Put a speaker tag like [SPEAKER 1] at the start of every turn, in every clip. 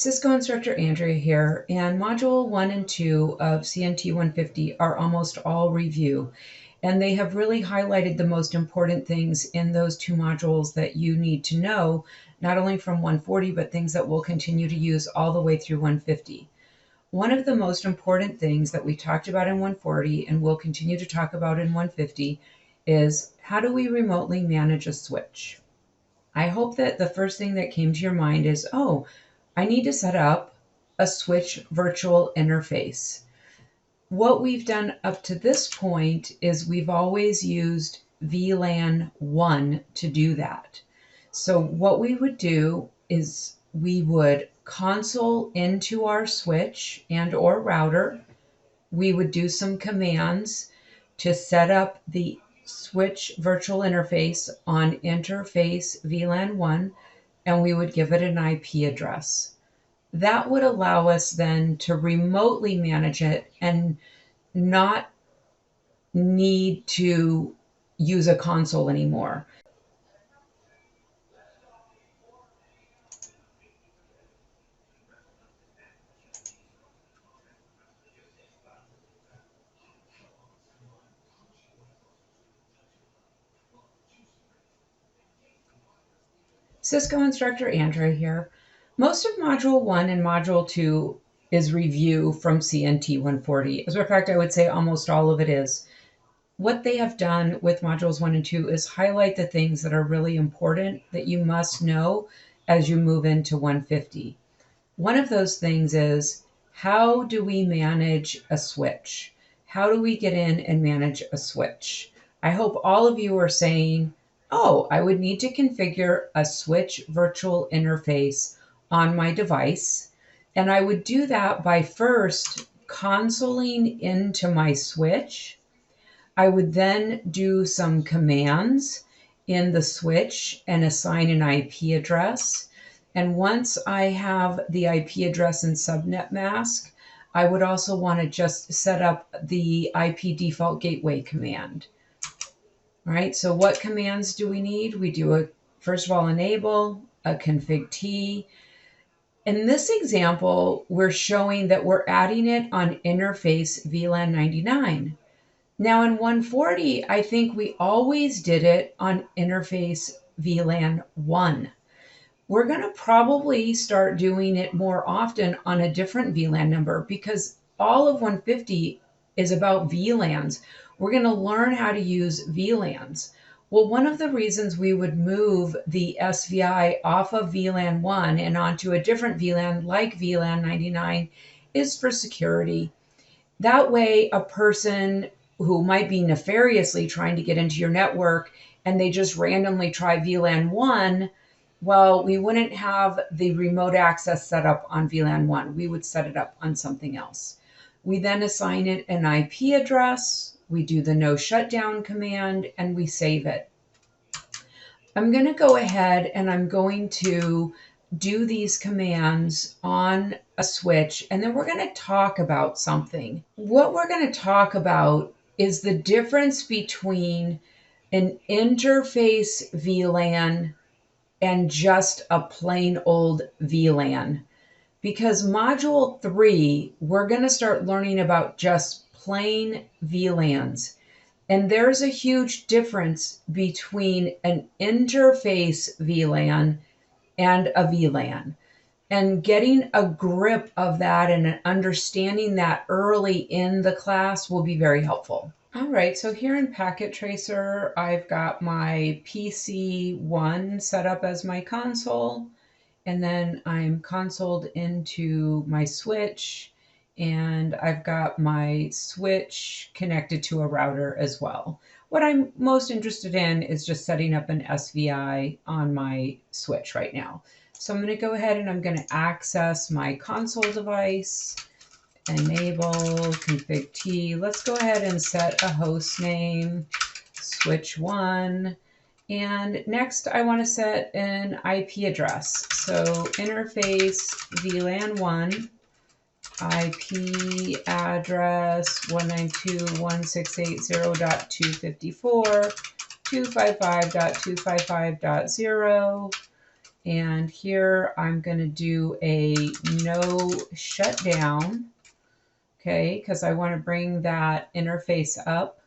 [SPEAKER 1] Cisco instructor Andrea here, and Module 1 and 2 of CNT 150 are almost all review, and they have really highlighted the most important things in those two modules that you need to know, not only from 140, but things that we'll continue to use all the way through 150. One of the most important things that we talked about in 140 and we'll continue to talk about in 150 is how do we remotely manage a switch? I hope that the first thing that came to your mind is, oh, I need to set up a switch virtual interface. What we've done up to this point is we've always used VLAN 1 to do that. So what we would do is we would console into our switch and or router. We would do some commands to set up the switch virtual interface on interface VLAN 1, and we would give it an IP address. That would allow us then to remotely manage it and not need to use a console anymore. Cisco instructor Andrea here. Most of Module 1 and Module 2 is review from CNT 140. As a matter of fact, I would say almost all of it is. What they have done with Modules 1 and 2 is highlight the things that are really important that you must know as you move into 150. One of those things is, how do we manage a switch? How do we get in and manage a switch? I hope all of you are saying, oh, I would need to configure a switch virtual interface on my device. And I would do that by first consoling into my switch. I would then do some commands in the switch and assign an IP address. And once I have the IP address and subnet mask, I would also want to just set up the IP default gateway command. All right, so what commands do we need? We do a, first of all, enable, a config T. In this example, we're showing that we're adding it on interface VLAN 99. Now in 140, I think we always did it on interface VLAN 1. We're going to probably start doing it more often on a different VLAN number because all of 150 is about VLANs. We're going to learn how to use VLANs. Well, one of the reasons we would move the SVI off of VLAN 1 and onto a different VLAN like VLAN 99 is for security. That way, a person who might be nefariously trying to get into your network and they just randomly try VLAN 1, well, we wouldn't have the remote access set up on VLAN 1. We would set it up on something else. We then assign it an IP address, we do the no shutdown command, and we save it. I'm going to go ahead and I'm going to do these commands on a switch, and then we're going to talk about something. What we're going to talk about is the difference between an interface VLAN and just a plain old VLAN. Because Module 3, we're going to start learning about just plain VLANs. And there's a huge difference between an interface VLAN and a VLAN. And getting a grip of that and understanding that early in the class will be very helpful. All right, so here in Packet Tracer, I've got my PC1 set up as my console, and then I'm consoled into my switch, and I've got my switch connected to a router as well. What I'm most interested in is just setting up an SVI on my switch right now. So I'm going to go ahead and I'm going to access my console device, enable config T. Let's go ahead and set a host name, switch 1. And next I want to set an IP address. So interface VLAN 1, IP address 192.168.0.254, 255.255.0. And here I'm going to do a no shutdown, okay, because I want to bring that interface up.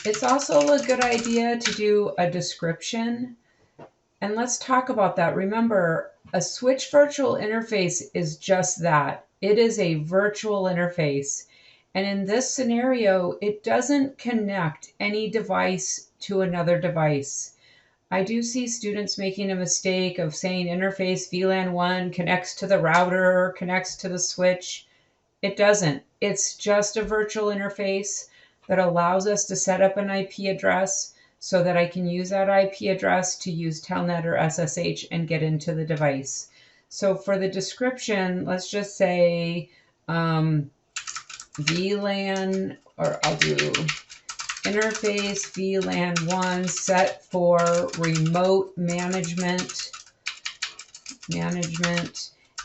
[SPEAKER 1] It's also a good idea to do a description. And let's talk about that. Remember, a switch virtual interface is just that. It is a virtual interface. And in this scenario, it doesn't connect any device to another device. I do see students making a mistake of saying interface VLAN 1 connects to the router, connects to the switch. It doesn't. It's just a virtual interface that allows us to set up an IP address so that I can use that IP address to use Telnet or SSH and get into the device. So for the description, let's just say VLAN, or I'll do interface VLAN 1 set for remote management.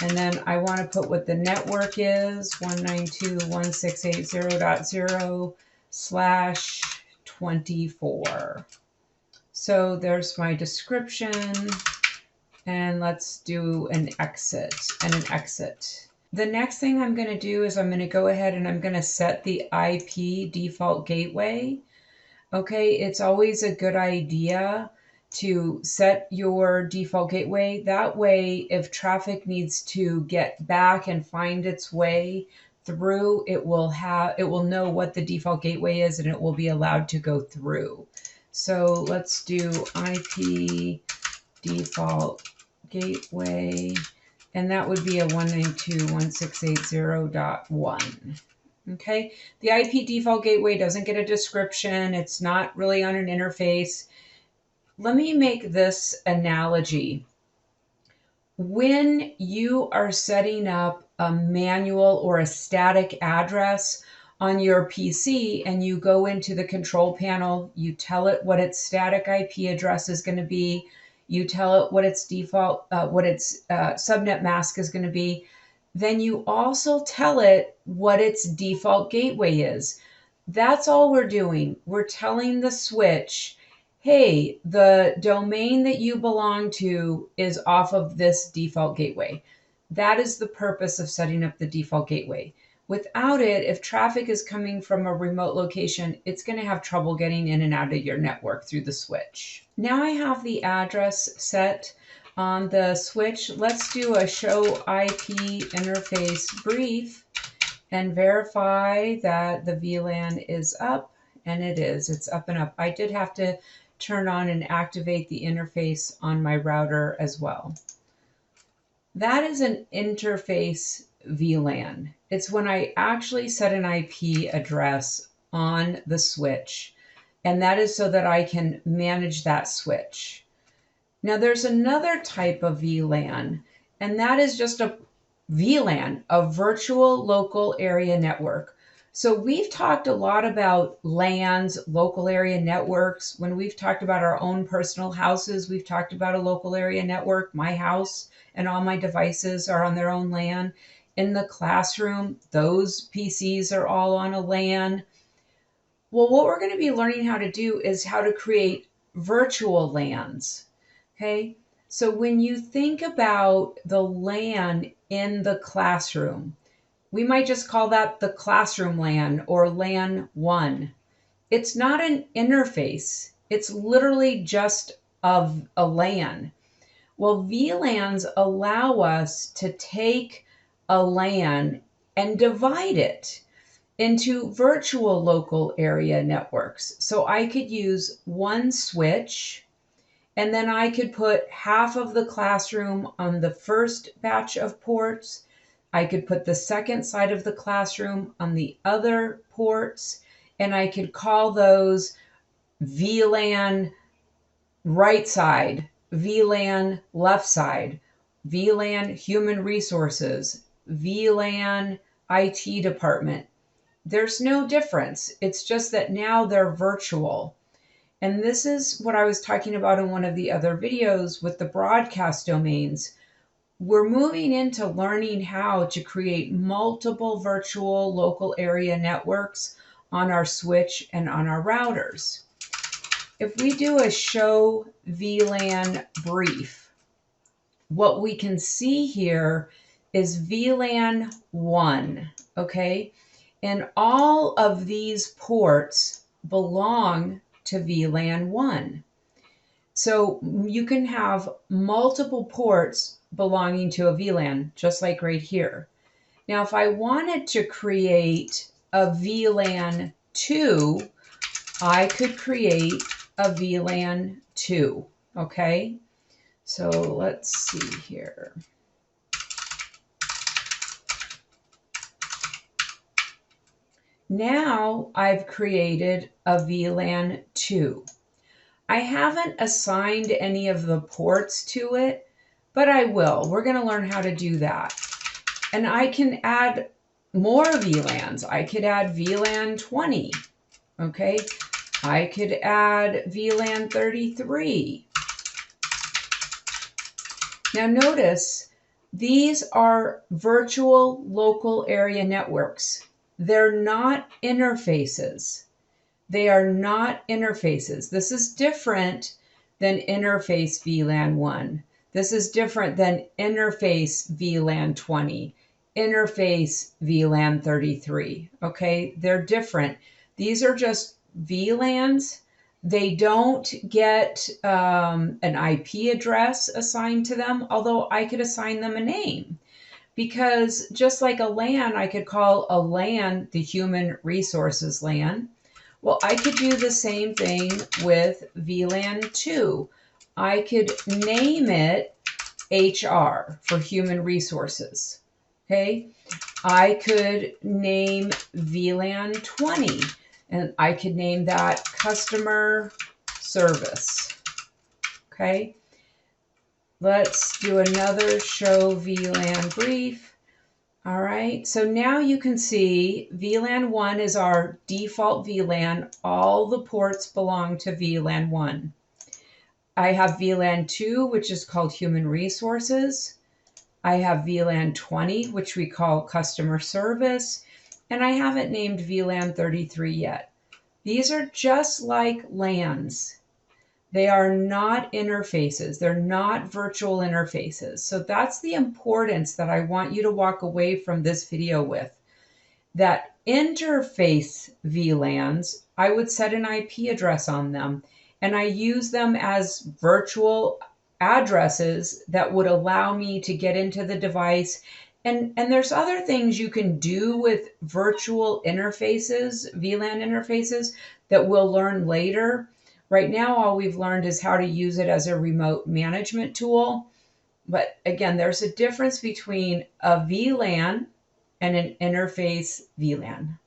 [SPEAKER 1] And then I want to put what the network is, 192.168.0.0/24. So there's my description. And let's do an exit and an exit. The next thing I'm going to do is I'm going to go ahead and I'm going to set the IP default gateway. Okay, it's always a good idea to set your default gateway. That way, if traffic needs to get back and find its way through, it will know what the default gateway is and it will be allowed to go through. So let's do IP default gateway, and that would be a 192.168.0.1. Okay, the IP default gateway doesn't get a description. It's not really on an interface. Let me make this analogy. When you are setting up a manual or a static address on your PC and you go into the control panel, you tell it what its static IP address is going to be, you tell it what its default, subnet mask is going to be, then you also tell it what its default gateway is. That's all we're doing. We're telling the switch, hey, the domain that you belong to is off of this default gateway. That is the purpose of setting up the default gateway. Without it, if traffic is coming from a remote location, it's going to have trouble getting in and out of your network through the switch. Now I have the address set on the switch. Let's do a show IP interface brief and verify that the VLAN is up, and it is. It's up and up. I did have to turn on and activate the interface on my router as well. That is an interface VLAN. It's when I actually set an IP address on the switch, and that is so that I can manage that switch. Now there's another type of VLAN, and that is just a VLAN, a virtual local area network. So we've talked a lot about LANs, local area networks. When we've talked about our own personal houses, we've talked about a local area network. My house and all my devices are on their own LAN. In the classroom, those PCs are all on a LAN. Well, what we're going to be learning how to do is how to create virtual LANs. Okay, so when you think about the LAN in the classroom, we might just call that the classroom LAN or LAN 1. It's not an interface. It's literally just a LAN. Well, VLANs allow us to take a LAN and divide it into virtual local area networks. So I could use one switch, and then I could put half of the classroom on the first batch of ports. I could put the second side of the classroom on the other ports, and I could call those VLAN right side, VLAN left side, VLAN human resources, VLAN IT department. There's no difference. It's just that now they're virtual. And this is what I was talking about in one of the other videos with the broadcast domains. We're moving into learning how to create multiple virtual local area networks on our switch and on our routers. If we do a show VLAN brief, what we can see here is VLAN 1, okay? And all of these ports belong to VLAN 1. So you can have multiple ports belonging to a VLAN, just like right here. Now, if I wanted to create a VLAN 2, I could create a VLAN 2, okay? So let's see here. Now I've created a VLAN 2. I haven't assigned any of the ports to it, but I will. We're going to learn how to do that. And I can add more VLANs. I could add VLAN 20, okay? I could add VLAN 33. Now notice, these are virtual local area networks. They're not interfaces. They are not interfaces. This is different than interface VLAN 1. This is different than interface VLAN 20, interface VLAN 33. Okay, they're different. These are just VLANs. They don't get an IP address assigned to them, although I could assign them a name. Because just like a LAN, I could call a LAN the Human Resources LAN. Well, I could do the same thing with VLAN 2. I could name it HR for Human Resources. Okay, I could name VLAN 20, and I could name that Customer Service. Okay, let's do another show VLAN brief. All right, so now you can see VLAN 1 is our default VLAN. All the ports belong to VLAN 1. I have VLAN 2, which is called Human Resources. I have VLAN 20, which we call Customer Service. And I haven't named VLAN 33 yet. These are just like LANs. They are not interfaces. They're not virtual interfaces. So that's the importance that I want you to walk away from this video with. That interface VLANs, I would set an IP address on them, and I use them as virtual addresses that would allow me to get into the device. And there's other things you can do with virtual interfaces, VLAN interfaces, that we'll learn later. Right now, all we've learned is how to use it as a remote management tool. But again, there's a difference between a VLAN and an interface VLAN.